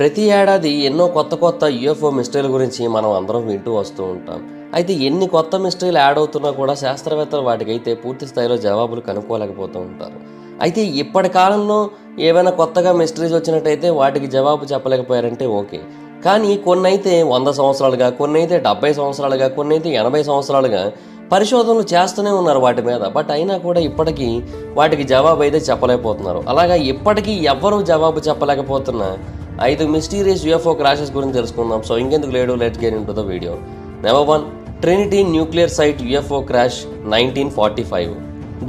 ప్రతి ఏడాది ఎన్నో కొత్త కొత్త యూఎఫ్ఓ మిస్టరీల గురించి మనం అందరం వింటూ వస్తూ ఉంటాం. అయితే ఎన్ని కొత్త మిస్టరీలు యాడ్ అవుతున్నా కూడా శాస్త్రవేత్తలు వాటికైతే పూర్తి స్థాయిలో జవాబులు కనుక్కోలేకపోతూ ఉంటారు. అయితే ఇప్పటి కాలంలో ఏవైనా కొత్తగా మిస్టరీస్ వచ్చినట్టయితే వాటికి జవాబు చెప్పలేకపోయారంటే ఓకే. కానీ కొన్నైతే 100 సంవత్సరాలుగా, కొన్నైతే 70 సంవత్సరాలుగా, కొన్నైతే 80 సంవత్సరాలుగా పరిశోధనలు చేస్తూనే ఉన్నారు వాటి మీద. బట్ అయినా కూడా ఇప్పటికీ వాటికి జవాబు అయితే చెప్పలేకపోతున్నారు. అలాగా ఇప్పటికీ ఎవ్వరూ జవాబు చెప్పలేకపోతున్నా 5 మిస్టీరియస్ యూఎఫ్ఓ క్రాషెస్ గురించి తెలుసుకుందాం. సో ఇంకెందుకు లేడు, let's get into the video. Number 1, Trinity nuclear site UFO crash 1945.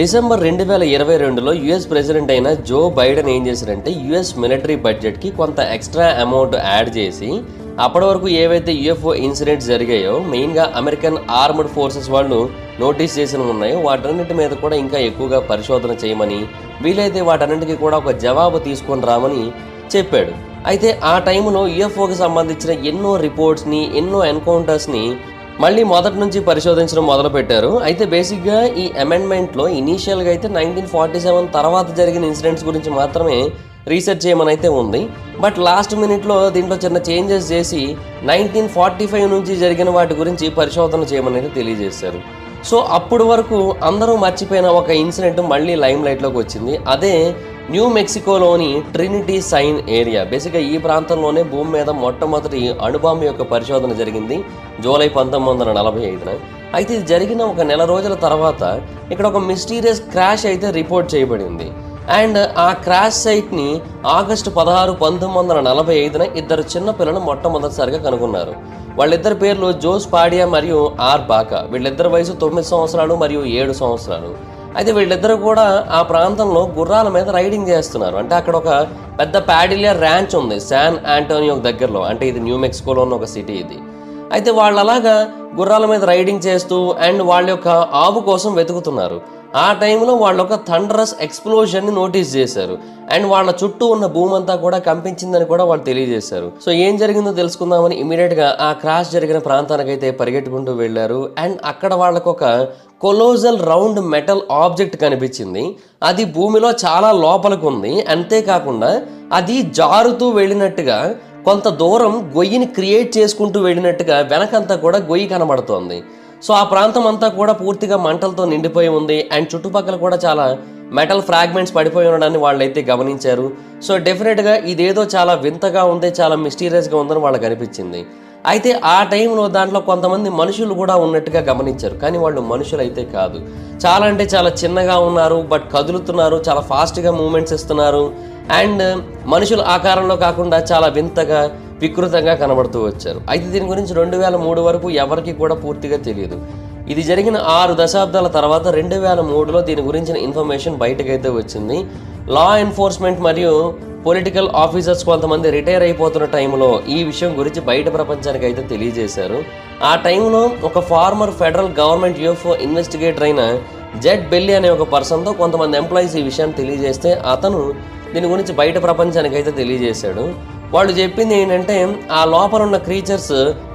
December 2022లో యుఎస్ ప్రెసిడెంట్ అయిన జో బైడెన్ ఏం చేశారంటే యుఎస్ మిలిటరీ బడ్జెట్కి కొంత ఎక్స్ట్రా అమౌంట్ యాడ్ చేసి అప్పటి వరకు ఏవైతే యూఎఫ్ఓ ఇన్సిడెంట్స్ జరిగాయో మెయిన్గా అమెరికన్ ఆర్మ్డ్ ఫోర్సెస్ వాళ్ళు నోటీస్ చేసిన ఉన్నాయో వాటన్నిటి మీద కూడా ఇంకా ఎక్కువగా పరిశోధన చేయమని, వీలైతే వాటన్నిటికీ కూడా ఒక జవాబు తీసుకొని రామని చెప్పాడు. అయితే ఆ టైంలో యూఎఫ్ఓకి సంబంధించిన ఎన్నో రిపోర్ట్స్ని, ఎన్నో ఎన్కౌంటర్స్ని మళ్ళీ మొదటి నుంచి పరిశోధించడం మొదలుపెట్టారు. అయితే బేసిక్గా ఈ అమెండ్మెంట్లో ఇనీషియల్గా అయితే 1947 తర్వాత జరిగిన ఇన్సిడెంట్స్ గురించి మాత్రమే రీసెర్చ్ చేయమని అయితే ఉంది. బట్ లాస్ట్ మినిట్లో దీంట్లో చిన్న చేంజెస్ చేసి 1945 నుంచి జరిగిన వాటి గురించి పరిశోధన చేయమని అయితే తెలియజేశారు. సో అప్పుడు వరకు అందరూ మర్చిపోయిన ఒక ఇన్సిడెంట్ మళ్ళీ లైమ్ లైట్లోకి వచ్చింది. అదే న్యూ మెక్సికోలోని ట్రినిటీ సైన్ ఏరియా. బేసిక్గా ఈ ప్రాంతంలోనే భూమి మీద మొట్టమొదటి అణుబాంబు యొక్క పరిశోధన జరిగింది జూలై 1945. అయితే ఇది జరిగిన ఒక నెల రోజుల తర్వాత ఇక్కడ ఒక మిస్టీరియస్ క్రాష్ అయితే రిపోర్ట్ చేయబడింది. అండ్ ఆ క్రాష్ సైట్ని ఆగస్టు 16, 1945 ఇద్దరు చిన్న పిల్లలు మొట్టమొదటిసారిగా కనుగొన్నారు. వాళ్ళిద్దరి పేర్లు జోస్ పాడియా మరియు ఆర్ బాకా. వీళ్ళిద్దరి వయసు 9 సంవత్సరాలు మరియు 7 సంవత్సరాలు. అయితే వీళ్ళిద్దరూ కూడా ఆ ప్రాంతంలో గుర్రాల మీద రైడింగ్ చేస్తున్నారు. అంటే అక్కడ ఒక పెద్ద ప్యాడిలియర్ ర్యాంచ్ ఉంది శాన్ ఆంటోనియో దగ్గరలో. అంటే ఇది న్యూ మెక్సికోలో ఉన్న ఒక సిటీ ఇది. అయితే వాళ్ళు అలాగా గుర్రాల మీద రైడింగ్ చేస్తూ అండ్ వాళ్ళ యొక్క ఆవు కోసం వెతుకుతున్నారు. ఆ టైంలో వాళ్ళు ఒక థండరస్ ఎక్స్ప్లోజన్ని నోటీస్ చేశారు. అండ్ వాళ్ళ చుట్టూ ఉన్న భూమి అంతా కూడా కంపించిందని కూడా వాళ్ళు తెలియజేశారు. సో ఏం జరిగిందో తెలుసుకుందామని ఇమీడియట్గా ఆ క్రాష్ జరిగిన ప్రాంతానికైతే పరిగెట్టుకుంటూ వెళ్ళారు. అండ్ అక్కడ వాళ్ళకు ఒక కొలోజల్ రౌండ్ మెటల్ ఆబ్జెక్ట్ కనిపించింది. అది భూమిలో చాలా లోపలికి ఉంది. అంతేకాకుండా అది జారుతూ వెళ్ళినట్టుగా కొంత దూరం గొయ్యిని క్రియేట్ చేసుకుంటూ వెళ్ళినట్టుగా వెనకంతా కూడా గొయ్యి కనబడుతోంది. సో ఆ ప్రాంతం అంతా కూడా పూర్తిగా మంటలతో నిండిపోయి ఉంది. అండ్ చుట్టుపక్కల కూడా చాలా మెటల్ ఫ్రాగ్మెంట్స్ పడిపోయి ఉండడాన్ని వాళ్ళైతే గమనించారు. సో డెఫినెట్గా ఇదేదో చాలా వింతగా ఉంది, చాలా మిస్టీరియస్గా ఉందని వాళ్ళకి అనిపించింది. అయితే ఆ టైంలో దాంట్లో కొంతమంది మనుషులు కూడా ఉన్నట్టుగా గమనించారు. కానీ వాళ్ళు మనుషులు అయితే కాదు, చాలా అంటే చాలా చిన్నగా ఉన్నారు, బట్ కదులుతున్నారు, చాలా ఫాస్ట్గా మూమెంట్స్ ఇస్తున్నారు. అండ్ మనుషుల ఆకారంలో కాకుండా చాలా వింతగా వికృతంగా కనబడుతూ వచ్చారు. అయితే దీని గురించి 2003 వరకు ఎవరికి కూడా పూర్తిగా తెలియదు. ఇది జరిగిన 6 దశాబ్దాల తర్వాత 2003లో దీని గురించిన ఇన్ఫర్మేషన్ బయటకైతే వచ్చింది. లా ఎన్ఫోర్స్మెంట్ మరియు పొలిటికల్ ఆఫీసర్స్ కొంతమంది రిటైర్ అయిపోతున్న టైంలో ఈ విషయం గురించి బయట ప్రపంచానికి అయితే తెలియజేశారు. ఆ టైంలో ఒక former federal government UFO investigator అయిన జెడ్ బెల్లీ అనే ఒక పర్సన్తో కొంతమంది ఎంప్లాయీస్ ఈ విషయాన్ని తెలియజేస్తే అతను దీని గురించి బయట ప్రపంచానికి అయితే తెలియజేశాడు. వాళ్ళు చెప్పింది ఏంటంటే ఆ లోపల ఉన్న క్రీచర్స్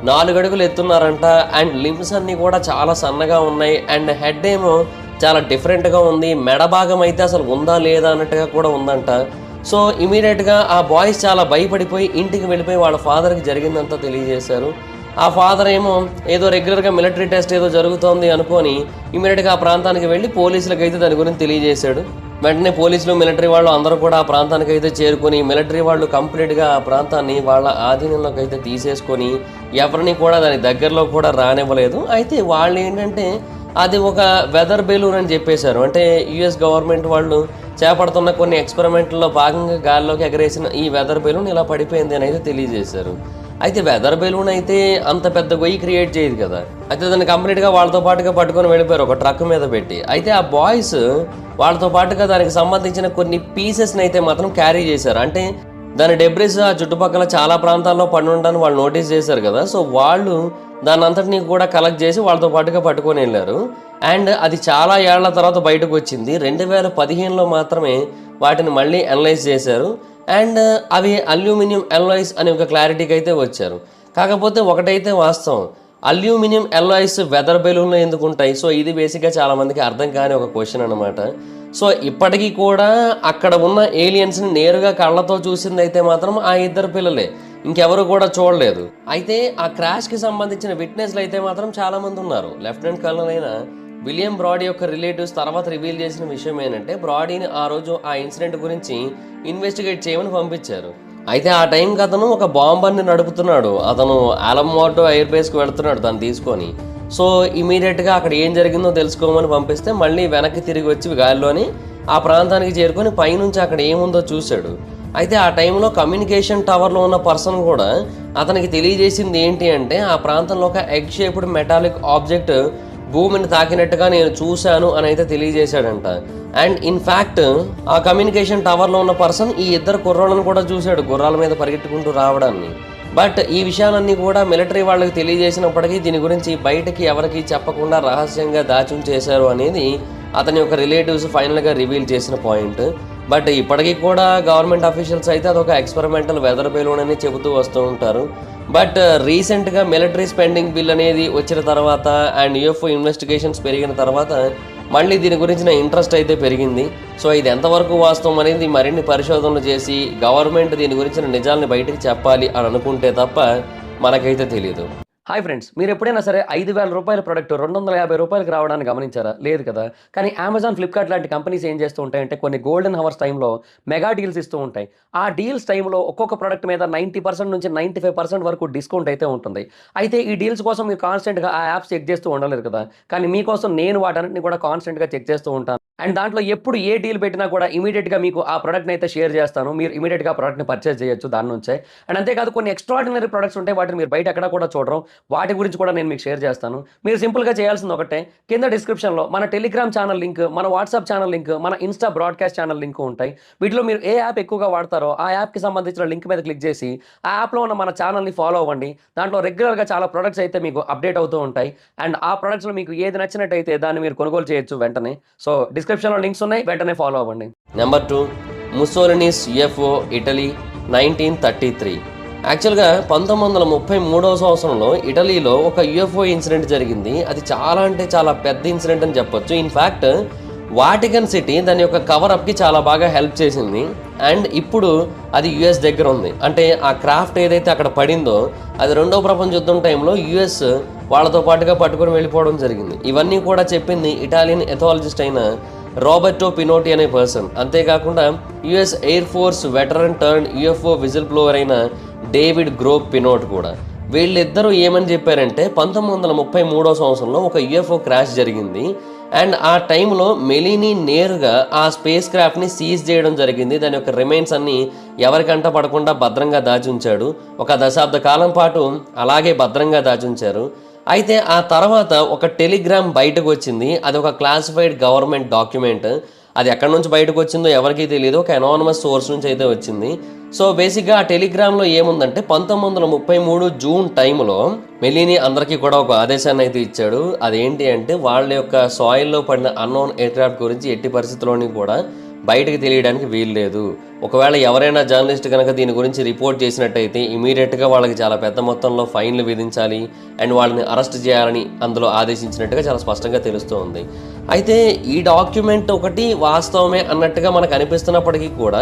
4 అడుగులు ఎత్తున్నారంట. అండ్ లిమ్స్ అన్నీ కూడా చాలా సన్నగా ఉన్నాయి. అండ్ హెడ్ ఏమో చాలా డిఫరెంట్గా ఉంది. మెడ భాగం అయితే అసలు ఉందా లేదా అన్నట్టుగా కూడా ఉందంట. సో ఇమీడియట్గా ఆ బాయ్స్ చాలా భయపడిపోయి ఇంటికి వెళ్ళిపోయి వాళ్ళ ఫాదర్కి జరిగిందంతా తెలియజేశారు. ఆ ఫాదర్ ఏమో ఏదో రెగ్యులర్గా మిలిటరీ టెస్ట్ ఏదో జరుగుతోంది అనుకొని ఇమీడియట్గా ఆ ప్రాంతానికి వెళ్ళి పోలీసులకు అయితే దాని గురించి తెలియజేశాడు. వెంటనే పోలీసులు, మిలిటరీ వాళ్ళు అందరూ కూడా ఆ ప్రాంతానికి అయితే చేరుకొని మిలిటరీ వాళ్ళు కంప్లీట్గా ఆ ప్రాంతాన్ని వాళ్ళ ఆధీనంలోకి అయితే తీసేసుకొని ఎవరిని కూడా దాని దగ్గరలో కూడా రానివ్వలేదు. అయితే వాళ్ళు ఏంటంటే అది ఒక వెదర్ బెలూన్ అని చెప్పేశారు. అంటే యుఎస్ గవర్నమెంట్ వాళ్ళు చేపడుతున్న కొన్ని ఎక్స్పెరిమెంట్లో భాగంగా గాల్లోకి ఎగరేసిన ఈ వెదర్ బెలూన్ ఇలా పడిపోయింది అని అయితే తెలియజేశారు. అయితే వెదర్ బెలూన్ అయితే అంత పెద్ద గొయ్యి క్రియేట్ చేయదు కదా. అయితే దాన్ని కంప్లీట్గా వాళ్ళతో పాటుగా పట్టుకొని వెళ్ళిపోయారు ఒక ట్రక్ మీద పెట్టి. అయితే ఆ బాయ్స్ వాళ్ళతో పాటుగా దానికి సంబంధించిన కొన్ని పీసెస్ని అయితే మాత్రం క్యారీ చేశారు. అంటే దాని డెబ్రిస్ ఆ చుట్టుపక్కల చాలా ప్రాంతాల్లో పడి ఉండడానికి వాళ్ళు నోటీస్ చేశారు కదా. సో వాళ్ళు దాని అంతటినీ కూడా కలెక్ట్ చేసి వాళ్ళతో పాటుగా పట్టుకొని వెళ్ళారు. అండ్ అది చాలా ఏళ్ల తర్వాత బయటకు వచ్చింది. 2015లో మాత్రమే వాటిని మళ్ళీ అనలైజ్ చేశారు. అండ్ అవి అల్యూమినియం అల్లాయ్స్ అనే ఒక క్లారిటీకి అయితే వచ్చారు. కాకపోతే ఒకటైతే వాస్తవం, అల్యూమినియం అల్లాయ్స్ వెదర్ బెలూన్లో ఎందుకు ఉంటాయి? సో ఇది బేసిక్గా చాలామందికి అర్థం కాని ఒక క్వశ్చన్ అనమాట. సో ఇప్పటికీ కూడా అక్కడ ఉన్న ఏలియన్స్ని నేరుగా కళ్ళతో చూసింది అయితే మాత్రం ఆ ఇద్దరు పిల్లలే. ఇంకెవరు కూడా చూడలేదు. అయితే ఆ క్రాష్కి సంబంధించిన విట్నెస్లు అయితే మాత్రం చాలామంది ఉన్నారు. లెఫ్టినెంట్ కర్నల్ అయిన విలియం బ్రాడీ యొక్క రిలేటివ్స్ తర్వాత రివీల్ చేసిన విషయం ఏంటంటే బ్రాడీని ఆ రోజు ఆ ఇన్సిడెంట్ గురించి ఇన్వెస్టిగేట్ చేయమని పంపించారు. అయితే ఆ టైంకి అతను ఒక బాంబర్ని నడుపుతున్నాడు. అతను ఆలమోటో ఎయిర్ బేస్కి వెళ్తున్నాడు తను తీసుకొని. సో ఇమీడియట్గా అక్కడ ఏం జరిగిందో తెలుసుకోమని పంపిస్తే మళ్ళీ వెనక్కి తిరిగి వచ్చి గాలిలోని ఆ ప్రాంతానికి చేరుకొని పైనుంచి అక్కడ ఏముందో చూశాడు. అయితే ఆ టైంలో కమ్యూనికేషన్ టవర్లో ఉన్న పర్సన్ కూడా అతనికి తెలియజేసింది ఏంటి అంటే ఆ ప్రాంతంలో ఒక ఎగ్ షేప్డ్ మెటాలిక్ ఆబ్జెక్ట్ భూమిని తాకినట్టుగా నేను చూశాను అని అయితే తెలియజేశాడంట. అండ్ ఇన్ఫ్యాక్ట్ ఆ కమ్యూనికేషన్ టవర్లో ఉన్న పర్సన్ ఈ ఇద్దరు కుర్రాళ్ళను కూడా చూశాడు గుర్రాల మీద పరిగెట్టుకుంటూ రావడాన్ని. బట్ ఈ విషయాలన్నీ కూడా మిలిటరీ వాళ్ళకి తెలియజేసినప్పటికీ దీని గురించి బయటకి ఎవరికి చెప్పకుండా రహస్యంగా దాచుంచేశారు అనేది అతని యొక్క రిలేటివ్స్ ఫైనల్గా రివీల్ చేసిన పాయింట్. బట్ ఇప్పటికీ కూడా గవర్నమెంట్ అఫీషియల్స్ అయితే అదొక ఎక్స్పెరిమెంటల్ వెదర్ బెలూన్ అని చెబుతూ వస్తూ ఉంటారు. బట్ రీసెంట్గా మిలిటరీ స్పెండింగ్ బిల్ అనేది వచ్చిన తర్వాత అండ్ యూఎఫ్ఓ ఇన్వెస్టిగేషన్స్ పెరిగిన తర్వాత మళ్ళీ దీని గురించిన ఇంట్రెస్ట్ అయితే పెరిగింది. సో ఇది ఎంతవరకు వాస్తవం అనేది మరిన్ని పరిశోధనలు చేసి గవర్నమెంట్ దీని గురించిన నిజాలని బయటకు చెప్పాలి అని అనుకుంటే తప్ప మనకైతే తెలియదు. హాయ్ ఫ్రెండ్స్, మీరు ఎప్పుడైనా సరే 5,000 రూపాయల ప్రోడక్ట్ 250 రూపాయలకు రావడాన్ని గమనించారా? లేదు కదా. కానీ అమెజాన్, ఫ్లిప్కార్ట్ లాంటి కంపెనీస్ ఏం చేస్తూ ఉంటాయంటే కొన్ని గోల్డెన్ హవర్స్ టైంలో మెగా డీల్స్ ఇస్తూ ఉంటాయి. ఆ డీల్స్ టైంలో ఒక్కొక్క ప్రోడక్ట్ మీద 90% నుంచి 95% వరకు డిస్కౌంట్ అయితే ఉంటుంది. అయితే ఈ డీల్స్ కోసం మీరు కాన్స్టెంట్గా ఆ యాప్స్ చెక్ చేస్తూ ఉండలేదు కదా. కానీ మీకోసం నేను వాటన్నిటిని కూడా కాన్స్టెంట్గా చెక్ చేస్తూ ఉంటాను. అండ్ దాంట్లో ఎప్పుడు ఏ డీల్ పెట్టినా కూడా ఇమీడియట్గా మీకు ఆ ప్రోడక్ట్ని అయితే షేర్ చేస్తాను. మీరు ఇమీడియట్గా ఆ ప్రోడక్ట్ని పర్చేస్ చేయొచ్చు దాని నుంచే. అండ్ అంతేకాదు కొన్ని ఎక్స్ట్రాడినరీ ప్రొడక్ట్స్ ఉంటాయి, వాటిని మీరు బయట ఎక్కడ కూడా చూడరు. వాటి గురించి కూడా నేను మీకు షేర్ చేస్తాను. మీరు సింపుల్గా చేయాల్సింది ఒకటే, కింద డిస్క్రిప్షన్లో మన టెలిగ్రామ్ ఛానల్ లింక్, మన వాట్సాప్ ఛానల్ లింక్, మన ఇన్స్టా బ్రాడ్కాస్ట్ ఛానల్ లింక్ ఉంటాయి. వీటిలో మీరు ఏ యాప్ ఎక్కువగా వాడతారో ఆ యాప్కి సంబంధించిన లింక్ మీద క్లిక్ చేసి ఆ యాప్లో ఉన్న మన ఛానల్ని ఫాలో అవ్వండి. దాంట్లో రెగ్యులర్గా చాలా ప్రొడక్ట్స్ అయితే మీకు అప్డేట్ అవుతూ ఉంటాయి. అండ్ ఆ ప్రొడక్ట్స్లో మీకు ఏది నచ్చినట్టయితే దాన్ని మీరు కొనుగోలు చేయొచ్చు వెంటనే. సో డిస్క్రిప్షన్లో లింక్స్ ఉన్నాయి, వెంటనే ఫాలో అవ్వండి. Number 2, Mussolini's UFO Italy 1933. యాక్చువల్గా 1933వ సంవత్సరంలో ఇటలీలో ఒక యుఎఫ్ఓ ఇన్సిడెంట్ జరిగింది. అది చాలా అంటే చాలా పెద్ద ఇన్సిడెంట్ అని చెప్పొచ్చు. ఇన్ఫ్యాక్ట్ వాటికన్ సిటీ దాని యొక్క కవరప్కి చాలా బాగా హెల్ప్ చేసింది. అండ్ ఇప్పుడు అది యుఎస్ దగ్గర ఉంది. అంటే ఆ క్రాఫ్ట్ ఏదైతే అక్కడ పడిందో అది 2వ ప్రపంచ యుద్ధం టైంలో యుఎస్ వాళ్ళతో పాటుగా పట్టుకొని వెళ్ళిపోవడం జరిగింది. ఇవన్నీ కూడా చెప్పింది ఇటాలియన్ ఎథాలజిస్ట్ అయిన రాబర్టో పినోటి అనే పర్సన్. అంతేకాకుండా US air force veteran turn UFO whistle blower అయిన డేవిడ్ గ్రోవ్ పినోట్ కూడా. వీళ్ళిద్దరూ ఏమని చెప్పారంటే 1933వ సంవత్సరంలో ఒక యుఎఫ్ఓ క్రాష్ జరిగింది. అండ్ ఆ టైంలో మెలినీ నేరుగా ఆ స్పేస్ క్రాఫ్ట్ని సీజ్ చేయడం జరిగింది. దాని యొక్క రిమైన్స్ అన్నీ ఎవరికంట పడకుండా భద్రంగా దాచుంచాడు. ఒక దశాబ్ద కాలం పాటు అలాగే భద్రంగా దాచుంచారు. అయితే ఆ తర్వాత ఒక టెలిగ్రామ్ బయటకు వచ్చింది. అది ఒక క్లాసిఫైడ్ గవర్నమెంట్ డాక్యుమెంట్. అది ఎక్కడి నుంచి బయటకు వచ్చిందో ఎవరికీ తెలియదు, ఒక అనానమస్ సోర్స్ నుంచి అయితే వచ్చింది. సో బేసిక్గా ఆ టెలిగ్రామ్లో ఏముందంటే 1933 జూన్ టైంలో మెలినీ అందరికీ కూడా ఒక ఆదేశాన్ని అయితే ఇచ్చాడు. అదేంటి అంటే వాళ్ళ యొక్క సాయిల్లో పడిన అన్నోన్ ఎయిర్క్రాఫ్ట్ గురించి ఎట్టి పరిస్థితుల్లోని కూడా బయటకు తెలియడానికి వీలు లేదు. ఒకవేళ ఎవరైనా జర్నలిస్ట్ కనుక దీని గురించి రిపోర్ట్ చేసినట్టయితే ఇమీడియట్గా వాళ్ళకి చాలా పెద్ద మొత్తంలో ఫైన్లు విధించాలి అండ్ వాళ్ళని అరెస్ట్ చేయాలని అందులో ఆదేశించినట్టుగా చాలా స్పష్టంగా తెలుస్తూ ఉంది. అయితే ఈ డాక్యుమెంట్ ఒకటి వాస్తవమే అన్నట్టుగా మనకు అనిపిస్తున్నప్పటికీ కూడా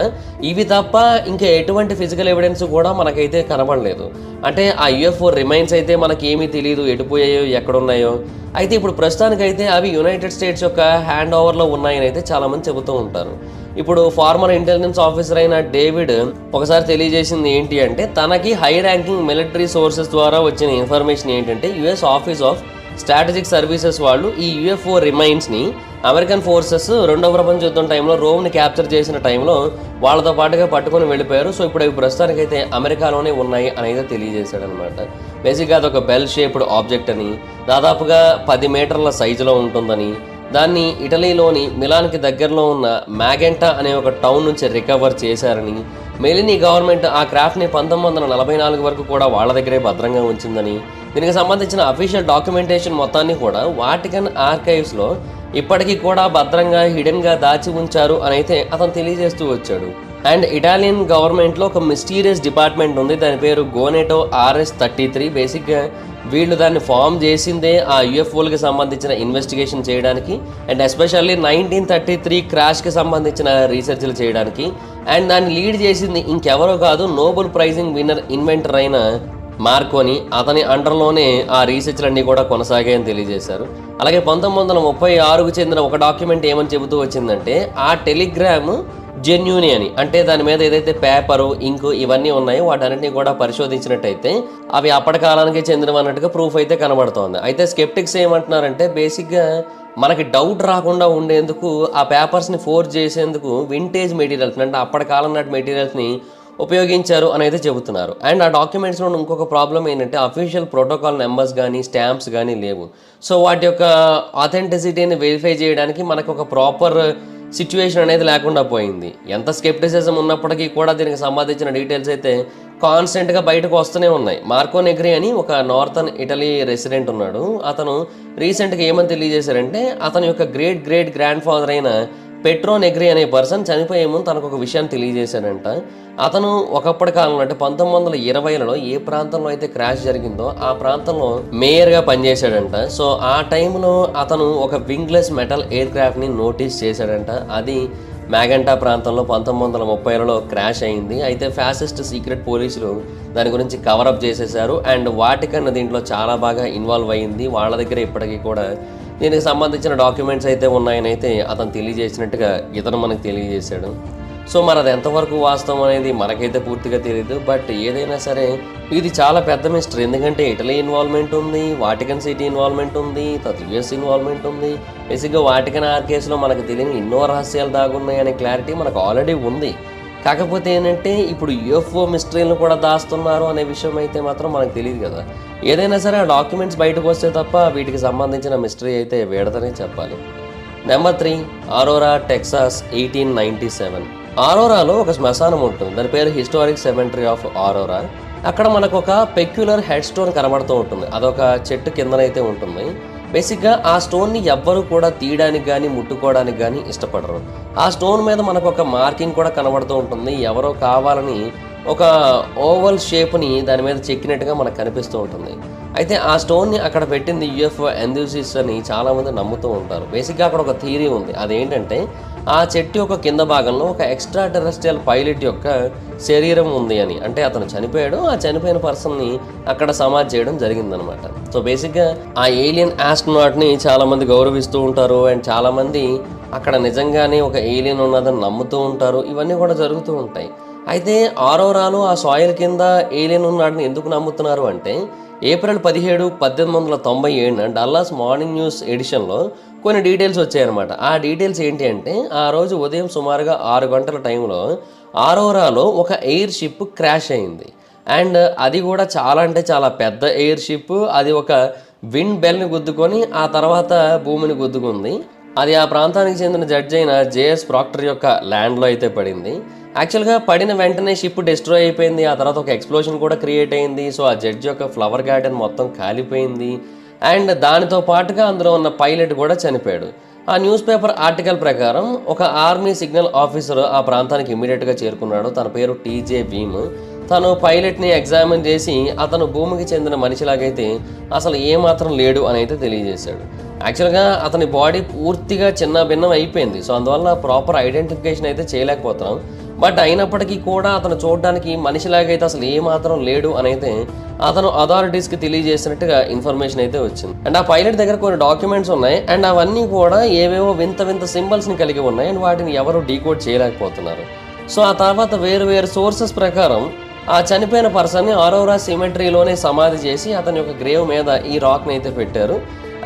ఇవి తప్ప ఇంకా ఎటువంటి ఫిజికల్ ఎవిడెన్స్ కూడా మనకైతే కనబడలేదు. అంటే ఆ యుఎఫ్ఓ రిమైన్స్ అయితే మనకేమీ తెలియదు ఎటుపోయాయో ఎక్కడున్నాయో. అయితే ఇప్పుడు ప్రస్తుతానికైతే అవి యునైటెడ్ స్టేట్స్ యొక్క హ్యాండ్ ఓవర్లో ఉన్నాయని అయితే చాలామంది చెబుతూ ఉంటారు. ఇప్పుడు ఫార్మర్ ఇంటెలిజెన్స్ ఆఫీసర్ అయిన డేవిడ్ ఒకసారి తెలియజేసింది ఏంటి అంటే తనకి హై ర్యాంకింగ్ మిలిటరీ సోర్సెస్ ద్వారా వచ్చిన ఇన్ఫర్మేషన్ ఏంటంటే US office of strategic services వాళ్ళు ఈ యుఎఫ్ఓ రిమైన్స్ని అమెరికన్ ఫోర్సెస్ 2వ ప్రపంచ యుద్ధం టైంలో రోమ్ని క్యాప్చర్ చేసిన టైంలో వాళ్ళతో పాటుగా పట్టుకొని వెళ్ళిపోయారు. సో ఇప్పుడు అవి ప్రస్తుతానికైతే అమెరికాలోనే ఉన్నాయి అని అయితే తెలియజేశాడు అనమాట. బేసిక్గా అదొక బెల్ షేప్డ్ ఆబ్జెక్ట్ అని, దాదాపుగా 10 మీటర్ల సైజులో ఉంటుందని, దాన్ని ఇటలీలోని మిలాన్కి దగ్గరలో ఉన్న మ్యాగెంటా అనే ఒక టౌన్ నుంచి రికవర్ చేశారని, మెలినీ గవర్నమెంట్ ఆ క్రాఫ్ట్ని 1944 వరకు కూడా వాళ్ళ దగ్గరే భద్రంగా ఉంచిందని, దీనికి సంబంధించిన అఫీషియల్ డాక్యుమెంటేషన్ మొత్తాన్ని కూడా వాటికన్ ఆర్కైవ్స్లో ఇప్పటికీ కూడా భద్రంగా హిడెన్గా దాచి ఉంచారు అని అయితే అతను తెలియజేస్తూ వచ్చాడు. అండ్ ఇటాలియన్ గవర్నమెంట్లో ఒక మిస్టీరియస్ డిపార్ట్మెంట్ ఉంది, దాని పేరు గోనెటో RS-33. బేసిక్గా వీళ్ళు దాన్ని ఫామ్ చేసిందే ఆ యూఎఫ్ఓలకి సంబంధించిన ఇన్వెస్టిగేషన్ చేయడానికి అండ్ ఎస్పెషల్లీ 1933 క్రాష్కి సంబంధించిన రీసెర్చ్లు చేయడానికి. అండ్ దాన్ని లీడ్ చేసింది ఇంకెవరో కాదు, నోబెల్ ప్రైజింగ్ విన్నర్ ఇన్వెంటర్ అయిన మార్కోని. అతని అండర్లోనే ఆ రీసెర్చ్లన్నీ కూడా కొనసాగాయని తెలియజేశారు. అలాగే 1936కు చెందిన ఒక డాక్యుమెంట్ ఏమని చెబుతూ వచ్చిందంటే, ఆ టెలిగ్రామ్ జెన్యూని అని, అంటే దాని మీద ఏదైతే పేపరు, ఇంకు ఇవన్నీ ఉన్నాయో వాటన్నిటిని కూడా పరిశోధించినట్టయితే అవి అప్పటి కాలానికి చెందినవన్నట్టుగా ప్రూఫ్ అయితే కనబడుతోంది. అయితే స్కెప్టిక్స్ ఏమంటున్నారంటే, బేసిక్గా మనకి డౌట్ రాకుండా ఉండేందుకు ఆ పేపర్స్ని ఫోర్జ్ చేసేందుకు వింటేజ్ మెటీరియల్స్, అంటే అప్పటి కాలం నాటి మెటీరియల్స్ని ఉపయోగించారు అనేది చెబుతున్నారు. అండ్ ఆ డాక్యుమెంట్స్లో ఇంకొక ప్రాబ్లం ఏంటంటే, అఫీషియల్ ప్రోటోకాల్ నెంబర్స్ కానీ స్టాంప్స్ కానీ లేవు. సో వాటి యొక్క ఆథెంటిసిటీని వెరిఫై చేయడానికి మనకు ఒక ప్రాపర్ సిచ్యువేషన్ అనేది లేకుండా పోయింది. ఎంత స్కెప్టిసిజం ఉన్నప్పటికీ కూడా దీనికి సంబంధించిన డీటెయిల్స్ అయితే కాన్స్టెంట్గా బయటకు వస్తూనే ఉన్నాయి. మార్కో నెగ్రి అని ఒక నార్థన్ ఇటలీ రెసిడెంట్ ఉన్నాడు. అతను రీసెంట్గా ఏమని తెలియజేశారంటే, అతని యొక్క గ్రేట్ గ్రాండ్ ఫాదర్ అయిన పెట్రో నెగ్రి అనే పర్సన్ చనిపోయే ముందు తనకు ఒక విషయాన్ని తెలియజేశాడంట. అతను ఒకప్పటి కాలంలో, అంటే 1920లలో ఏ ప్రాంతంలో అయితే క్రాష్ జరిగిందో ఆ ప్రాంతంలో మేయర్గా పనిచేశాడంట. సో ఆ టైంలో అతను ఒక వింగ్లెస్ మెటల్ ఎయిర్ క్రాఫ్ట్ని నోటీస్ చేశాడంట. అది మ్యాగంటా ప్రాంతంలో 1930లలో క్రాష్ అయింది. అయితే ఫ్యాసిస్ట్ సీక్రెట్ పోలీసులు దాని గురించి కవరప్ చేసేశారు. అండ్ వాటికన్ దీంట్లో చాలా బాగా ఇన్వాల్వ్ అయ్యింది. వాళ్ళ దగ్గర ఇప్పటికీ కూడా దీనికి సంబంధించిన డాక్యుమెంట్స్ అయితే ఉన్నాయని అయితే అతను తెలియజేసినట్టుగా ఇతను మనకు తెలియజేశాడు. సో మరి అది ఎంతవరకు వాస్తవం అనేది మనకైతే పూర్తిగా తెలియదు. బట్ ఏదైనా సరే ఇది చాలా పెద్ద మిస్టరీ. ఎందుకంటే ఇటలీ ఇన్వాల్వ్మెంట్ ఉంది, వాటికన్ సిటీ ఇన్వాల్వ్మెంట్ ఉంది, తర్వాత యుఎస్ ఇన్వాల్వ్మెంట్ ఉంది. బేసిక్గా వాటికన్ కేసులో మనకు తెలియని ఎన్నో రహస్యాలు దాగున్నాయి అనే క్లారిటీ మనకు ఆల్రెడీ ఉంది. కాకపోతే ఏంటంటే ఇప్పుడు యూఎఫ్ఓ మిస్టరీలను కూడా దాస్తున్నారు అనే విషయం అయితే మాత్రం మనకు తెలియదు కదా. ఏదైనా సరే ఆ డాక్యుమెంట్స్ బయటకు వస్తే తప్ప వీటికి సంబంధించిన మిస్టరీ అయితే వేడదని చెప్పాలి. Number 3, Aurora, Texas, 1897. ఆరోరాలో ఒక శ్మశానం ఉంటుంది, దాని పేరు హిస్టారిక్ సెమెంటరీ ఆఫ్ ఆరోరా. అక్కడ మనకు ఒక పెక్యులర్ హెడ్ స్టోన్ కనబడుతూ ఉంటుంది. అదొక చెట్టు కిందనైతే ఉంటుంది. బేసిక్గా ఆ స్టోన్ని ఎవ్వరూ కూడా తీయడానికి కానీ ముట్టుకోవడానికి కానీ ఇష్టపడరు. ఆ స్టోన్ మీద మనకు ఒక మార్కింగ్ కూడా కనబడుతూ ఉంటుంది. ఎవరో కావాలని ఒక ఓవల్ షేప్ని దాని మీద చెక్కినట్టుగా మనకు కనిపిస్తూ ఉంటుంది. అయితే ఆ స్టోన్ని అక్కడ పెట్టింది యూఎఫ్ఓ ఎంథూసిస్ట్ అని చాలామంది నమ్ముతూ ఉంటారు. బేసిక్గా అక్కడ ఒక థియరీ ఉంది. అదేంటంటే, ఆ చెట్టు యొక్క కింద భాగంలో ఒక ఎక్స్ట్రా టెరెస్ట్రియల్ పైలట్ యొక్క శరీరం ఉంది అని. అంటే అతను చనిపోయాడు, ఆ చనిపోయిన పర్సన్ని అక్కడ సమాధి చేయడం జరిగిందనమాట. సో బేసిక్గా ఆ ఏలియన్ ఆస్ట్రోనాట్ని చాలామంది గౌరవిస్తూ ఉంటారు. అండ్ చాలామంది అక్కడ నిజంగానే ఒక ఏలియన్ ఉన్నదని నమ్ముతూ ఉంటారు. ఇవన్నీ కూడా జరుగుతూ ఉంటాయి. అయితే ఆరోరాలో ఆ సాయిల్ కింద ఏలియన్ ఉన్నాడని ఎందుకు నమ్ముతున్నారు అంటే, ఏప్రిల్ 17, 1897 డల్లాస్ మార్నింగ్ న్యూస్ ఎడిషన్లో కొన్ని డీటెయిల్స్ వచ్చాయన్నమాట. ఆ డీటెయిల్స్ ఏంటి అంటే, ఆ రోజు ఉదయం సుమారుగా 6 గంటల టైంలో ఆరోరాలో ఒక ఎయిర్ షిప్ క్రాష్ అయింది. అండ్ అది కూడా చాలా అంటే చాలా పెద్ద ఎయిర్ షిప్. అది ఒక విండ్ బెల్ని గుద్దుకొని ఆ తర్వాత భూమిని గుద్దుకుంది. అది ఆ ప్రాంతానికి చెందిన జడ్జి అయిన జేఎస్ ప్రాక్టర్ యొక్క ల్యాండ్లో అయితే పడింది. యాక్చువల్గా పడిన వెంటనే షిప్ డిస్ట్రాయ్ అయిపోయింది. ఆ తర్వాత ఒక ఎక్స్ప్లోషన్ కూడా క్రియేట్ అయింది. సో ఆ జడ్జి యొక్క ఫ్లవర్ గార్డెన్ మొత్తం కాలిపోయింది. అండ్ దానితో పాటుగా అందులో ఉన్న పైలట్ కూడా చనిపోయాడు. ఆ న్యూస్ పేపర్ ఆర్టికల్ ప్రకారం ఒక ఆర్మీ సిగ్నల్ ఆఫీసర్ ఆ ప్రాంతానికి ఇమీడియట్గా చేరుకున్నాడు. తన పేరు టీజే భీమ్. తను పైలట్ని ఎగ్జామిన్ చేసి అతను భూమికి చెందిన మనిషిలాగైతే అసలు ఏమాత్రం లేడు అని అయితే తెలియజేశాడు. యాక్చువల్గా అతని బాడీ పూర్తిగా చిన్న భిన్నం అయిపోయింది. సో అందువల్ల ప్రాపర్ ఐడెంటిఫికేషన్ అయితే చేయలేకపోతున్నాం. బట్ అయినప్పటికీ కూడా అతను చూడడానికి మనిషిలాగైతే అసలు ఏమాత్రం లేడు అని అయితే అతను అథారిటీస్కి తెలియజేసినట్టుగా ఇన్ఫర్మేషన్ అయితే వచ్చింది. అండ్ ఆ పైలట్ దగ్గర కొన్ని డాక్యుమెంట్స్ ఉన్నాయి. అండ్ అవన్నీ కూడా ఏవేవో వింత సింబల్స్ని కలిగి ఉన్నాయి. అండ్ వాటిని ఎవరు డీకోడ్ చేయలేకపోతున్నారు. సో ఆ తర్వాత వేరు సోర్సెస్ ప్రకారం ఆ చనిపోయిన పర్సన్ని ఆరోరా సిమెట్రీలోనే సమాధి చేసి అతని యొక్క గ్రేవ్ మీద ఈ రాక్ని అయితే పెట్టారు.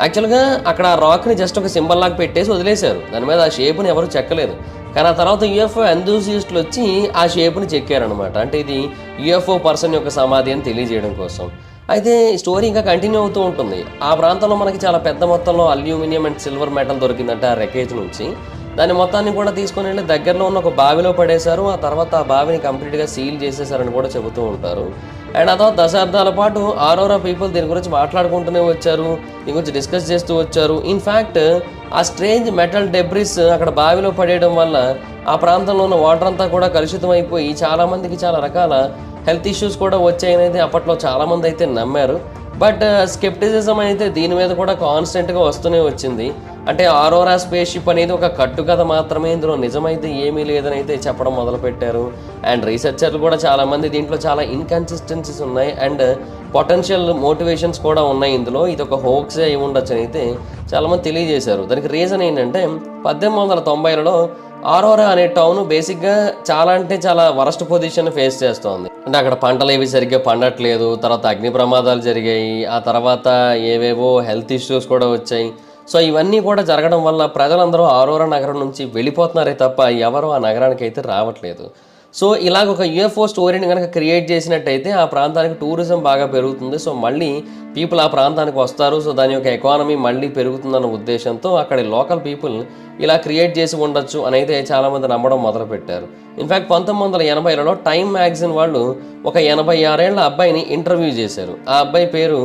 యాక్చువల్గా అక్కడ ఆ రాక్ని జస్ట్ ఒక సింబల్ లాగా పెట్టేసి వదిలేశారు. దాని మీద ఆ షేప్ని ఎవరు చెక్కలేదు. కానీ ఆ తర్వాత యూఎఫ్ఓ ఎంథూసిస్టులు వచ్చి ఆ షేప్ని చెక్కారనమాట. అంటే ఇది యూఎఫ్ఓ పర్సన్ యొక్క సమాధి అని తెలియజేయడం కోసం. అయితే స్టోరీ ఇంకా కంటిన్యూ అవుతూ ఉంటుంది. ఆ ప్రాంతంలో మనకి చాలా పెద్ద మొత్తంలో అల్యూమినియం అండ్ సిల్వర్ మెటల్ దొరికిందంటే ఆ రెకేజ్ నుంచి. దాని మొత్తాన్ని కూడా తీసుకొని వెళ్ళి దగ్గరలో ఉన్న ఒక బావిలో పడేశారు. ఆ తర్వాత ఆ బావిని కంప్లీట్గా సీల్ చేసేసారని కూడా చెబుతూ ఉంటారు. అండ్ ఆ తర్వాత దశాబ్దాల పాటు ఆరోరా పీపుల్ దీని గురించి మాట్లాడుకుంటూనే వచ్చారు, దీని గురించి డిస్కస్ చేస్తూ వచ్చారు. ఇన్ఫ్యాక్ట్ ఆ స్ట్రేంజ్ మెటల్ డెబ్రిస్ అక్కడ బావిలో పడేయడం వల్ల ఆ ప్రాంతంలో ఉన్న వాటర్ అంతా కూడా కలుషితం అయిపోయి చాలామందికి చాలా రకాల హెల్త్ ఇష్యూస్ కూడా వచ్చాయనేది అప్పట్లో చాలామంది అయితే నమ్మారు. బట్ స్కెప్టిసిజం అయితే దీని మీద కూడా కాన్స్టెంట్గా వస్తూనే వచ్చింది. అంటే ఆరోరా స్పేస్ షిప్ అనేది ఒక కట్టుకథ మాత్రమే, ఇందులో నిజమైతే ఏమీ లేదని అయితే చెప్పడం మొదలుపెట్టారు. అండ్ రీసెర్చర్లు కూడా చాలామంది దీంట్లో చాలా ఇన్కన్సిస్టెన్సీస్ ఉన్నాయి అండ్ పొటెన్షియల్ మోటివేషన్స్ కూడా ఉన్నాయి ఇందులో. ఇది ఒక హోక్సే అయి ఉండొచ్చు అని అయితే చాలామంది తెలియజేశారు. దానికి రీజన్ ఏంటంటే 1890లలో ఆరోరా అనే టౌన్ బేసిక్గా చాలా అంటే చాలా వరస్ట్ పొజిషన్ ఫేస్ చేస్తోంది. అంటే అక్కడ పంటలు ఏవి సరిగ్గా పండట్లేదు, తర్వాత అగ్ని ప్రమాదాలు జరిగాయి, ఆ తర్వాత ఏవేవో హెల్త్ ఇష్యూస్ కూడా వచ్చాయి. సో ఇవన్నీ కూడా జరగడం వల్ల ప్రజలందరూ ఆరోరా నగరం నుంచి వెళ్ళిపోతున్నారే తప్ప ఎవరు ఆ నగరానికి అయితే రావట్లేదు. సో ఇలాగ ఒక యూఎఫ్ఓ స్టోరీని కనుక క్రియేట్ చేసినట్టయితే ఆ ప్రాంతానికి టూరిజం బాగా పెరుగుతుంది. సో మళ్ళీ పీపుల్ ఆ ప్రాంతానికి వస్తారు. సో దాని యొక్క ఎకానమీ మళ్ళీ పెరుగుతుందన్న ఉద్దేశంతో అక్కడి లోకల్ పీపుల్ ఇలా క్రియేట్ చేసి ఉండొచ్చు అని అయితే చాలామంది నమ్మడం మొదలుపెట్టారు. ఇన్ఫ్యాక్ట్ 1980లలో టైమ్ మ్యాగజైన్ వాళ్ళు ఒక 86 ఏళ్ల అబ్బాయిని ఇంటర్వ్యూ చేశారు. ఆ అబ్బాయి పేరు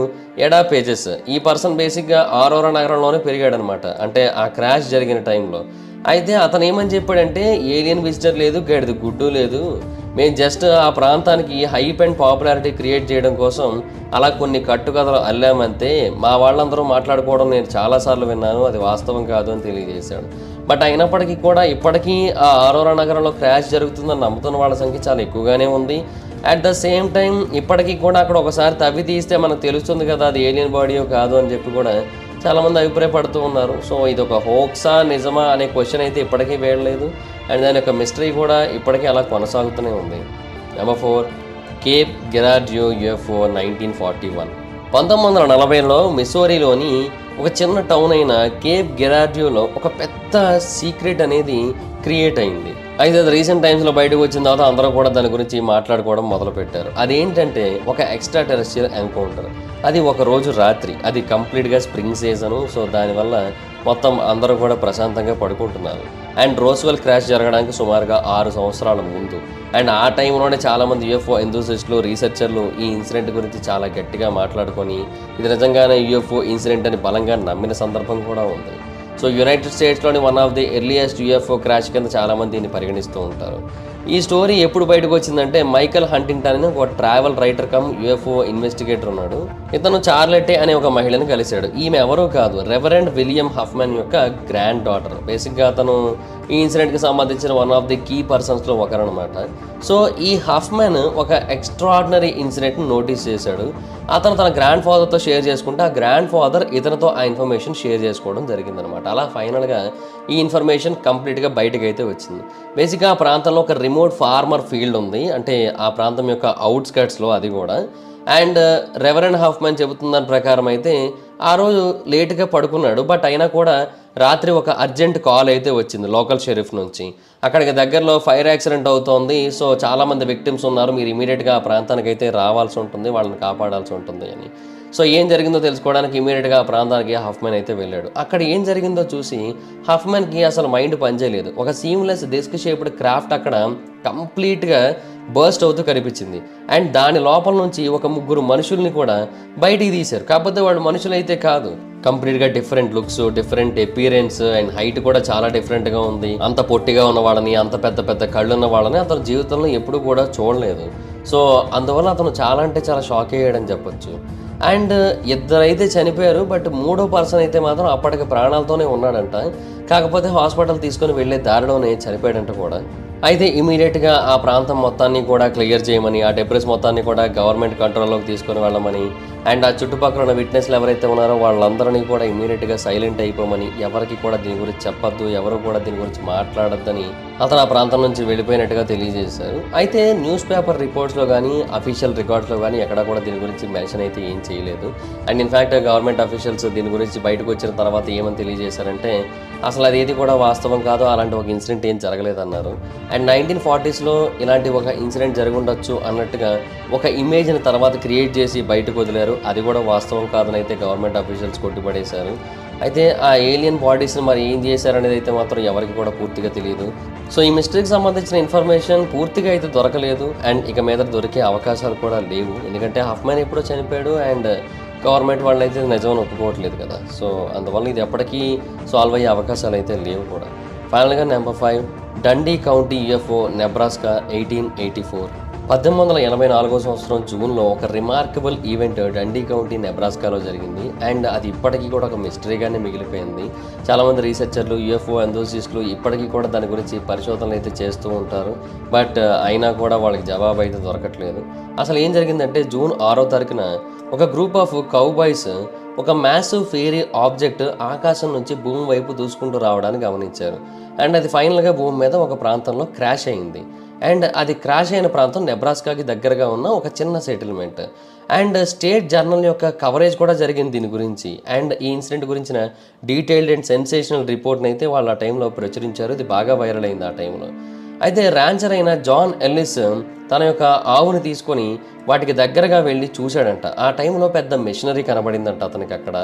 ఎడా పేజెస్. ఈ పర్సన్ బేసిక్గా ఆరోరా నగరంలోనే పెరిగాడనమాట, అంటే ఆ క్రాష్ జరిగిన టైంలో. అయితే అతను ఏమని చెప్పాడంటే ఏలియన్ విజిటర్ లేదు, గడిది గుడ్డు లేదు, మేము జస్ట్ ఆ ప్రాంతానికి హైప్ అండ్ పాపులారిటీ క్రియేట్ చేయడం కోసం అలా కొన్ని కట్టుకథలు అల్లామంతే, మా వాళ్ళందరూ మాట్లాడుకోవడం నేను చాలాసార్లు విన్నాను, అది వాస్తవం కాదు అని తెలియజేశాడు. బట్ అయినప్పటికీ కూడా ఇప్పటికీ ఆ ఆరోరా నగరంలో క్రాష్ జరుగుతుందని నమ్ముతున్న వాళ్ళ సంఖ్య చాలా ఎక్కువగానే ఉంది. అట్ ద సేమ్ టైం ఇప్పటికీ కూడా అక్కడ ఒకసారి తవ్వి తీస్తే మనకు తెలుస్తుంది కదా అది ఏలియన్ బాడీయో కాదు అని చెప్పి కూడా చాలామంది అభిప్రాయపడుతూ ఉన్నారు. సో ఇది ఒక హోక్సా నిజమా అనే క్వశ్చన్ అయితే ఇప్పటికీ వేయలేదు అండ్ దాని యొక్క మిస్టరీ కూడా ఇప్పటికీ అలా కొనసాగుతూనే ఉంది. Number 4, Cape Girardeau UFO 1941. 1940లో మిసోరీలోని ఒక చిన్న టౌన్ అయిన కేప్ గెరార్డియోలో ఒక పెద్ద సీక్రెట్ అనేది క్రియేట్ అయింది. అయితే అది రీసెంట్ టైమ్స్లో బయటకు వచ్చిన తర్వాత అందరూ కూడా దాని గురించి మాట్లాడుకోవడం మొదలుపెట్టారు. అదేంటంటే ఒక ఎక్స్ట్రా టెరెస్ట్రియల్ ఎన్కౌంటర్. అది ఒక రోజు రాత్రి, అది కంప్లీట్గా స్ప్రింగ్ సీజను. సో దానివల్ల మొత్తం అందరూ కూడా ప్రశాంతంగా పడుకుంటున్నారు. అండ్ రోస్వెల్ క్రాష్ జరగడానికి సుమారుగా 6 సంవత్సరాల ముందు. అండ్ ఆ టైంలోనే చాలామంది యూఎఫ్ఓ ఎంతూసిస్టులు, రీసెర్చర్లు ఈ ఇన్సిడెంట్ గురించి చాలా గట్టిగా మాట్లాడుకొని ఇది నిజంగానే యూఎఫ్ఓ ఇన్సిడెంట్ అని బలంగా నమ్మిన సందర్భం కూడా ఉంది. సో యునైటెడ్ స్టేట్స్లోని one of the earliest UFO crash కింద చాలామంది దీన్ని పరిగణిస్తూ ఉంటారు. ఈ స్టోరీ ఎప్పుడు బయటకు వచ్చిందంటే మైకల్ హంటింగ్టన్ అని ఒక travel writer cum UFO investigator ఉన్నాడు. ఇతను చార్లెట్టే అనే ఒక మహిళను కలిశాడు. ఈమె ఎవరో కాదు, రెవరెండ్ విలియం హఫ్మన్ యొక్క గ్రాండ్ డాటర్. బేసిక్గా అతను ఈ ఇన్సిడెంట్కి సంబంధించిన వన్ ఆఫ్ ది కీ పర్సన్స్లో ఒకరనమాట. సో ఈ హఫ్మన్ ఒక ఎక్స్ట్రాడినరీ ఇన్సిడెంట్ని నోటీస్ చేశాడు. అతను తన గ్రాండ్ ఫాదర్తో షేర్ చేసుకుంటే ఆ గ్రాండ్ ఫాదర్ ఇతనితో ఆ ఇన్ఫర్మేషన్ షేర్ చేసుకోవడం జరిగిందనమాట. అలా ఫైనల్గా ఈ ఇన్ఫర్మేషన్ కంప్లీట్గా బయటకు అయితే వచ్చింది. బేసిక్గా ఆ ప్రాంతంలో ఒక రిమోట్ ఫార్మర్ ఫీల్డ్ ఉంది, అంటే ఆ ప్రాంతం యొక్క అవుట్స్కట్స్లో అది కూడా. అండ్ రెవరెండ్ హఫ్మన్ చెబుతున్న దాని ప్రకారం అయితే ఆ రోజు లేట్గా పడుకున్నాడు. బట్ అయినా కూడా రాత్రి ఒక అర్జెంట్ కాల్ అయితే వచ్చింది లోకల్ షెరీఫ్ నుంచి. అక్కడికి దగ్గరలో ఫైర్ యాక్సిడెంట్ అవుతోంది, సో చాలామంది విక్టిమ్స్ ఉన్నారు, మీరు ఇమీడియట్గా ఆ ప్రాంతానికి అయితే రావాల్సి ఉంటుంది, వాళ్ళని కాపాడాల్సి ఉంటుంది అని. సో ఏం జరిగిందో తెలుసుకోవడానికి ఇమీడియట్గా ఆ ప్రాంతానికి హఫ్మన్ అయితే వెళ్ళాడు. అక్కడ ఏం జరిగిందో చూసి హఫ్మన్కి అసలు మైండ్ పనిచేయలేదు. ఒక సీమ్లెస్ డిస్క్ షేప్డ్ క్రాఫ్ట్ అక్కడ కంప్లీట్గా బర్స్ట్ అవుతూ కనిపించింది. అండ్ దాని లోపల నుంచి ఒక 3 మనుషుల్ని కూడా బయటికి తీశారు. కాకపోతే వాళ్ళు మనుషులైతే కాదు, కంప్లీట్గా different looks, different appearance and height కూడా చాలా డిఫరెంట్గా ఉంది. అంత పొట్టిగా ఉన్న వాళ్ళని, అంత పెద్ద పెద్ద కళ్ళు ఉన్న వాళ్ళని అతను జీవితంలో ఎప్పుడు కూడా చూడలేదు. సో అందువల్ల అతను చాలా అంటే చాలా షాక్ అయ్యాడని చెప్పొచ్చు. అండ్ 2 అయితే చనిపోయారు, బట్ 3వ పర్సన్ అయితే మాత్రం అప్పటికి ప్రాణాలతోనే ఉన్నాడంట. కాకపోతే హాస్పిటల్ తీసుకొని వెళ్ళే దారిలోనే చనిపోయాడంట కూడా. అయితే ఇమీడియట్గా ఆ ప్రాంతం మొత్తాన్ని కూడా క్లియర్ చేయమని, ఆ డెబ్రిస్ మొత్తాన్ని కూడా గవర్నమెంట్ కంట్రోల్లోకి తీసుకొని వెళ్ళమని, అండ్ ఆ చుట్టుపక్కల ఉన్న విట్నెస్లు ఎవరైతే ఉన్నారో వాళ్ళందరినీ కూడా ఇమీడియట్గా సైలెంట్ అయిపోమని, ఎవరికి కూడా దీని గురించి చెప్పొద్దు, ఎవరు కూడా దీని గురించి మాట్లాడొద్దని అతను ఆ ప్రాంతం నుంచి వెళ్ళిపోయినట్టుగా తెలియజేశారు. అయితే న్యూస్ పేపర్ రిపోర్ట్స్లో కానీ అఫీషియల్ రికార్డ్స్లో కానీ ఎక్కడ కూడా దీని గురించి మెన్షన్ అయితే ఏం చేయలేదు. అండ్ ఇన్ఫ్యాక్ట్ గవర్నమెంట్ అఫీషియల్స్ దీని గురించి బయటకు వచ్చిన తర్వాత ఏమని తెలియజేశారంటే అసలు అది ఏది కూడా వాస్తవం కాదు, అలాంటి ఒక ఇన్సిడెంట్ ఏం జరగలేదన్నారు. అండ్ 1940స్లో ఇలాంటి ఒక ఇన్సిడెంట్ జరుగుండొచ్చు అన్నట్టుగా ఒక ఇమేజ్ని తర్వాత క్రియేట్ చేసి బయటకు వదిలారు. అది కూడా వాస్తవం కాదని అయితే గవర్నమెంట్ అఫీషియల్స్ కొట్టిపడేశారు. అయితే ఆ ఏలియన్ బాడీస్ని మరి ఏం చేశారనేది అయితే మాత్రం ఎవరికి కూడా పూర్తిగా తెలియదు. సో ఈ మిస్టరీకి సంబంధించిన ఇన్ఫర్మేషన్ పూర్తిగా అయితే దొరకలేదు అండ్ ఇక మీద దొరికే అవకాశాలు కూడా లేవు. ఎందుకంటే హఫ్మన్ ఎప్పుడో చనిపోయాడు అండ్ గవర్నమెంట్ వాళ్ళు అయితే నిజమని ఒప్పుకోవట్లేదు కదా. సో అందువల్ల ఇది ఎప్పటికీ సాల్వ్ అయ్యే అవకాశాలు అయితే లేవు కూడా. ఫైనల్గా నెంబర్ 5, డండీ కౌంటీ యూఎఫ్ఓ నెబ్రాస్కా 1884. 1884 సంవత్సరం జూన్లో ఒక రిమార్కబుల్ ఈవెంట్ డండీ కౌంటీ నెబ్రాస్కాలో జరిగింది. అండ్ అది ఇప్పటికీ కూడా ఒక మిస్టరీగానే మిగిలిపోయింది. చాలామంది రీసెర్చర్లు, యూఎఫ్ఓ ఎంథూసిస్టులు ఇప్పటికీ కూడా దాని గురించి పరిశోధనలు అయితే చేస్తూ ఉంటారు. బట్ అయినా కూడా వాళ్ళకి జవాబు అయితే దొరకట్లేదు. అసలు ఏం జరిగిందంటే జూన్ 6వ తారీఖున ఒక గ్రూప్ ఆఫ్ కౌబాయ్స్ ఒక మ్యాసివ్ ఫేరీ ఆబ్జెక్ట్ ఆకాశం నుంచి భూమి వైపు దూసుకుంటూ రావడాన్ని గమనించారు. అండ్ అది ఫైనల్గా భూమి మీద ఒక ప్రాంతంలో క్రాష్ అయింది. అండ్ అది క్రాష్ అయిన ప్రాంతం నెబ్రాస్కాకి దగ్గరగా ఉన్న ఒక చిన్న సెటిల్మెంట్. అండ్ స్టేట్ జర్నల్ యొక్క కవరేజ్ కూడా జరిగింది దీని గురించి. అండ్ ఈ ఇన్సిడెంట్ గురించిన డీటెయిల్డ్ అండ్ సెన్సేషనల్ రిపోర్ట్ని అయితే వాళ్ళు ఆ టైంలో ప్రచురించారు. ఇది బాగా వైరల్ అయింది ఆ టైంలో. అయితే ర్యాంచర్ అయిన జాన్ ఎల్లిస్ తన యొక్క ఆవుని తీసుకొని వాటికి దగ్గరగా వెళ్ళి చూశాడంట. ఆ టైంలో పెద్ద మెషినరీ కనబడిందంట అతనికి అక్కడ.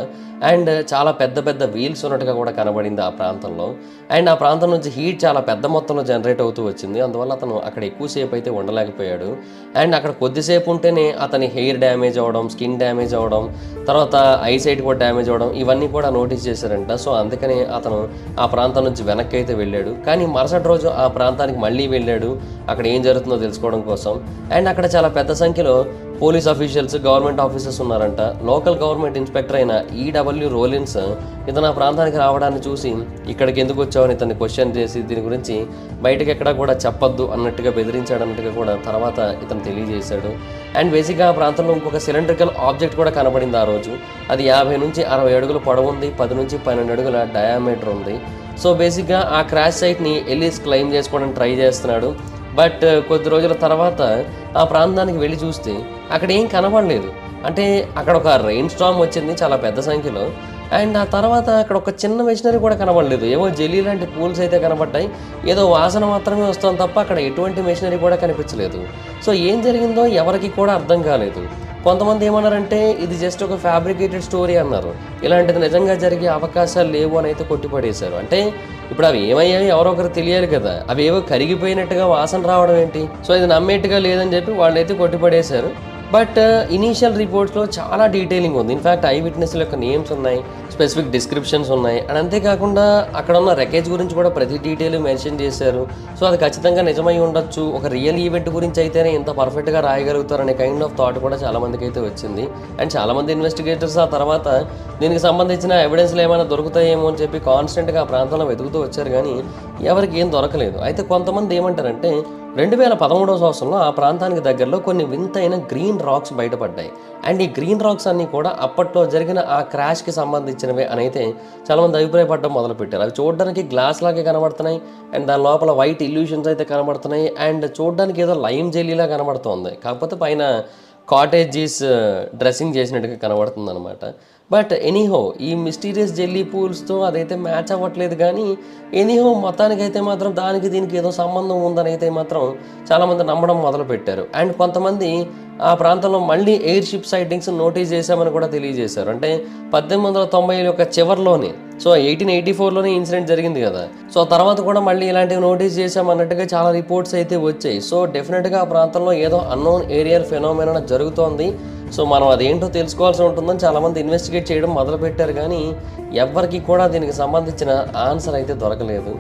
అండ్ చాలా పెద్ద పెద్ద వీల్స్ ఉన్నట్టుగా కూడా కనబడింది ఆ ప్రాంతంలో. అండ్ ఆ ప్రాంతం నుంచి హీట్ చాలా పెద్ద మొత్తంలో జనరేట్ అవుతూ వచ్చింది. అందువల్ల అతను అక్కడ ఎక్కువసేపు అయితే ఉండలేకపోయాడు. అండ్ అక్కడ కొద్దిసేపు ఉంటేనే అతని హెయిర్ డ్యామేజ్ అవ్వడం, స్కిన్ డ్యామేజ్ అవ్వడం, తర్వాత ఐసైట్ కూడా డ్యామేజ్ అవ్వడం, ఇవన్నీ కూడా నోటీస్ చేశారంట. సో అందుకని అతను ఆ ప్రాంతం నుంచి వెనక్కి అయితే వెళ్ళాడు. కానీ మరుసటి రోజు ఆ ప్రాంతానికి మళ్ళీ వెళ్ళాడు అక్కడ ఏం జరుగుతుందో తెలుసుకోవడం కోసం. అండ్ అక్కడ చాలా పెద్ద సంఖ్యలో పోలీస్ అఫీషియల్స్, గవర్నమెంట్ ఆఫీసర్స్ ఉన్నారంట. లోకల్ గవర్నమెంట్ ఇన్స్పెక్టర్ అయిన ఈడబ్ల్యూ రోలిన్స్ ఇతను ఆ ప్రాంతానికి రావడాన్ని చూసి ఇక్కడికి ఎందుకు వచ్చావని ఇతన్ని క్వశ్చన్ చేసి దీని గురించి బయటకు ఎక్కడా కూడా చెప్పొద్దు అన్నట్టుగా బెదిరించాడు అన్నట్టుగా కూడా తర్వాత ఇతను తెలియజేశాడు. అండ్ బేసిక్గా ఆ ప్రాంతంలో ఇంకొక సిలిండ్రికల్ ఆబ్జెక్ట్ కూడా కనబడింది ఆ రోజు. అది 50 నుంచి 60 అడుగుల పొడవు ఉంది, 10 నుంచి 12 అడుగుల డయామీటర్ ఉంది. సో బేసిక్గా ఆ క్రాష్ సైట్ని ఎల్లిస్ క్లెయిమ్ చేసుకోవడానికి ట్రై చేస్తున్నాడు. బట్ కొద్ది రోజుల తర్వాత ఆ ప్రాంతానికి వెళ్ళి చూస్తే అక్కడ ఏం కనబడలేదు. అంటే అక్కడ ఒక రెయిన్ స్టార్మ్ వచ్చింది చాలా పెద్ద సంఖ్యలో. అండ్ ఆ తర్వాత అక్కడ ఒక చిన్న మెషినరీ కూడా కనబడలేదు. ఏవో జెల్లీ లాంటి పూల్స్ అయితే కనబడ్డాయి. ఏదో వాసన మాత్రమే వస్తుంది తప్ప అక్కడ ఎటువంటి మెషినరీ కూడా కనిపించలేదు. సో ఏం జరిగిందో ఎవరికి కూడా అర్థం కాలేదు. కొంతమంది ఏమన్నారంటే ఇది జస్ట్ ఒక ఫ్యాబ్రికేటెడ్ స్టోరీ అన్నారు. ఇలాంటిది నిజంగా జరిగే అవకాశాలు లేవు అని అయితే కొట్టిపడేశారు. అంటే ఇప్పుడు అవి ఏమయ్యాయి ఎవరో ఒకరు తెలియాలి కదా. అవి ఏవో కరిగిపోయినట్టుగా వాసన రావడం ఏంటి? సో ఇది నమ్మేట్టుగా లేదని చెప్పి వాళ్ళైతే కొట్టిపడేశారు. బట్ ఇనీషియల్ రిపోర్ట్స్లో చాలా డీటెయిలింగ్ ఉంది. ఇన్ఫ్యాక్ట్ ఐ విట్నెస్ల యొక్క నేమ్స్ ఉన్నాయి, స్పెసిఫిక్ డిస్క్రిప్షన్స్ ఉన్నాయి. అండ్ అంతేకాకుండా అక్కడ ఉన్న రెకేజ్ గురించి కూడా ప్రతి డీటెయిల్ మెన్షన్ చేశారు. సో అది ఖచ్చితంగా నిజమై ఉండొచ్చు. ఒక రియల్ ఈవెంట్ గురించి అయితేనే ఇంత పర్ఫెక్ట్గా రాయగలుగుతారనే కైండ్ ఆఫ్ థాట్ కూడా చాలామందికి అయితే వచ్చింది. అండ్ చాలామంది ఇన్వెస్టిగేటర్స్ ఆ తర్వాత దీనికి సంబంధించిన ఎవిడెన్స్లు ఏమైనా దొరుకుతాయేమో అని చెప్పి కాన్స్టెంట్గా ఆ ప్రాంతంలో వెతుకుతూ వచ్చారు, కానీ ఎవరికి ఏం దొరకలేదు. అయితే కొంతమంది ఏమంటారంటే 2013వ సంవత్సరంలో ఆ ప్రాంతానికి దగ్గరలో కొన్ని వింతైన గ్రీన్ రాక్స్ బయటపడ్డాయి. అండ్ ఈ గ్రీన్ రాక్స్ అన్నీ కూడా అప్పట్లో జరిగిన ఆ క్రాష్కి సంబంధించినవే అని అయితే చాలామంది అభిప్రాయపడడం మొదలుపెట్టారు. అవి చూడడానికి గ్లాస్ లాగే కనబడుతున్నాయి. అండ్ దాని లోపల వైట్ ఇల్యూషన్స్ అయితే కనబడుతున్నాయి. అండ్ చూడడానికి ఏదో లైమ్ జెల్లీలా కనబడుతుంది. కాకపోతే పైన కాటేజీస్ డ్రెస్సింగ్ చేసినట్టుగా కనబడుతుంది అనమాట. బట్ ఎనీహో ఈ మిస్టీరియస్ జెల్లీ పూల్స్తో అదైతే మ్యాచ్ అవ్వట్లేదు. కానీ ఎనీహో మొత్తానికైతే మాత్రం దానికి దీనికి ఏదో సంబంధం ఉందని అయితే మాత్రం చాలామంది నమ్మడం మొదలుపెట్టారు. అండ్ కొంతమంది ఆ ప్రాంతంలో మళ్ళీ ఎయిర్ షిప్ సైటింగ్స్ నోటీస్ చేశామని కూడా తెలియజేశారు. అంటే 1890 యొక్క చివరిలోనే, సో 1884లోనే ఇన్సిడెంట్ జరిగింది కదా. సో తర్వాత కూడా మళ్ళీ ఇలాంటివి నోటీస్ చేశామన్నట్టుగా చాలా రిపోర్ట్స్ అయితే వచ్చాయి. సో డెఫినెట్గా ఆ ప్రాంతంలో ఏదో అన్నోన్ ఏరియల్ ఫెనోమెనా జరుగుతోంది. సో మనం అదేంటో తెలుసుకోవాల్సి ఉంటుందని చాలామంది ఇన్వెస్టిగేట్ చేయడం మొదలుపెట్టారు. కానీ ఎవ్వరికి కూడా దీనికి సంబంధించిన ఆన్సర్ అయితే దొరకలేదు.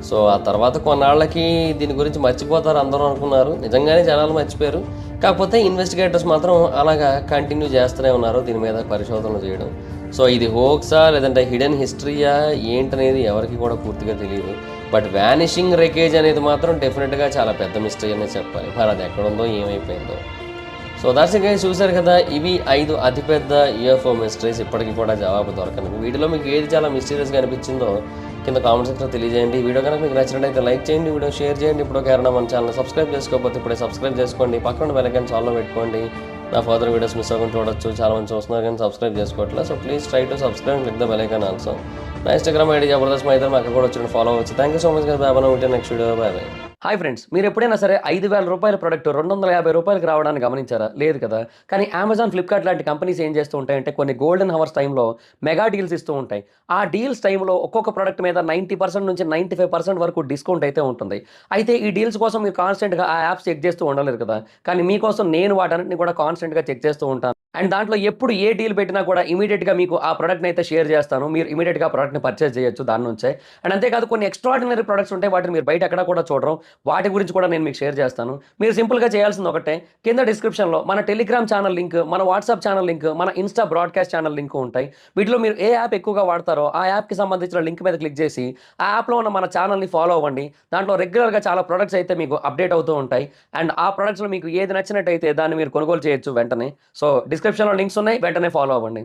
సో ఆ తర్వాత కొన్నాళ్ళకి దీని గురించి మర్చిపోతారు అందరూ అనుకున్నారు. నిజంగానే జనాలు మర్చిపోయారు. కాకపోతే ఇన్వెస్టిగేటర్స్ మాత్రం అలాగా కంటిన్యూ చేస్తూనే ఉన్నారు దీని మీద పరిశోధనలు చేయడం. సో ఇది హోక్సా లేదంటే హిడెన్ హిస్టరీయా ఏంటనేది ఎవరికి కూడా పూర్తిగా తెలియదు. బట్ వ్యానిషింగ్ రెకేజ్ అనేది మాత్రం డెఫినెట్గా చాలా పెద్ద మిస్టరీ అనే చెప్పాలి. మరి అది ఎక్కడుందో ఏమైపోయిందో. సో దర్శకులు చూశారు కదా, ఇవి 5 అతిపెద్ద యూఎఫ్ఓ మిస్టరీస్. ఇప్పటికీ కూడా జవాబు దొరకనివి. వీటిలో మీకు ఏది చాలా మిస్టీరియస్గా అనిపించిందో కింద కామెంట్ సెక్షన్లో తెలియజేయండి. వీడియో కనుక మీకు నచ్చినట్టయితే లైక్ చేయండి, వీడియో షేర్ చేయండి. ఇప్పుడు కారణం మన ఛానల్ సబ్స్క్రైబ్ చేసుకోకపోతే ఇప్పుడే సబ్స్క్రైబ్ చేసుకోండి. పక్కన బెల్ ఐకాన్ ఆల్లో పెట్టుకోండి. నా ఫర్దర్ వీడియోస్ మిస్ అవ్వకుండా చూడొచ్చు. చాలా మంది చూస్తున్నారు కానీ సబ్స్క్రైబ్ చేసుకోవట్లేదు. So please try to subscribe and click the bell icon also. నా ఇన్స్టాగ్రామ్ ఐడి జబర్దస్త్ మైదాన్, అక్కడ కూడా వచ్చి ఫాలో అవ్వచ్చు. Thank you so much guys. Bye bye. Next video bye bye. Hi friends, మీరు ఎప్పుడైనా సరే 5,000 రూపాయల ప్రోడక్ట్ 250 రూపాయలకి రావడాన్ని గమనించారా? లేదు కదా. కానీ అమెజాన్, ఫ్లిప్కార్ట్ లాంటి కంపెనీస్ ఏం చేస్తూ ఉంటాయంటే కొన్ని గోల్డెన్ హవర్స్ టైంలో మెగా డీల్స్ ఇస్తూ ఉంటాయి. ఆ డీల్స్ టైంలో ఒక్కొక్క ప్రోడక్ట్ మీద 90% నుంచి 95% వరకు డిస్కౌంట్ అయితే ఉంటుంది. అయితే ఈ డీల్స్ కోసం మీరు కాన్స్టెంట్గా ఆ యాప్స్ చెక్ చేస్తూ ఉండలేరు కదా. కానీ మీకోసం నేను వాటన్నిటిని కూడా కాన్స్టెంట్గా చెక్ చేస్తూ ఉంటాను. అండ్ దాంట్లో ఎప్పుడు ఏ డీల్ పెట్టినా కూడా ఇమీడియట్‌గా మీకు ఆ ప్రొడక్ట్‌ని అయితే షేర్ చేస్తాను. మీరు ఇమీడియట్‌గా ఆ ప్రొడక్ట్‌ని పర్చేజ్ చేయొచ్చు దాని నుంచే. అండ్ అంతేకాదు కొన్ని ఎక్స్ట్రార్డినరీ ప్రొడక్ట్స్ ఉంటాయి. వాటిని మీరు బయట ఎక్కడ కూడా చూడరు. వాటి గురించి కూడా నేను మీకు షేర్ చేస్తాను. మీరు సింపుల్‌గా చేయాల్సింది ఒకటే. కింద డిస్క్రిప్షన్‌లో మన టెలిగ్రామ్ ఛానల్ లింక్, మన వాట్సాప్ ఛానల్ లింక్, మన ఇన్‌స్టా బ్రాడ్‌కాస్ట్ ఛానల్ లింక్ ఉంటాయి. వీటిలో మీరు ఏ యాప్ ఎక్కువగా వాడతారో ఆ యాప్‌కి సంబంధించిన లింక్ మీద క్లిక్ చేసి, ఆ యాప్‌లో ఉన్న మన ఛానల్‌ని ఫాలో అవ్వండి. దాంట్లో రెగ్యులర్‌గా చాలా ప్రొడక్ట్స్ అయితే మీకు అప్డేట్ అవుతూ ఉంటాయి. అండ్ ఆ ప్రొడక్ట్స్‌లో మీకు ఏది నచ్చినట్టయితే దాన్ని మీరు కొనుగోలు చేయొచ్చు వెంటనే. సో, డిస్క్రిప్షన్‌లో లింక్స్ ఉన్నాయి. వెంటనే ఫాలో అవ్వండి.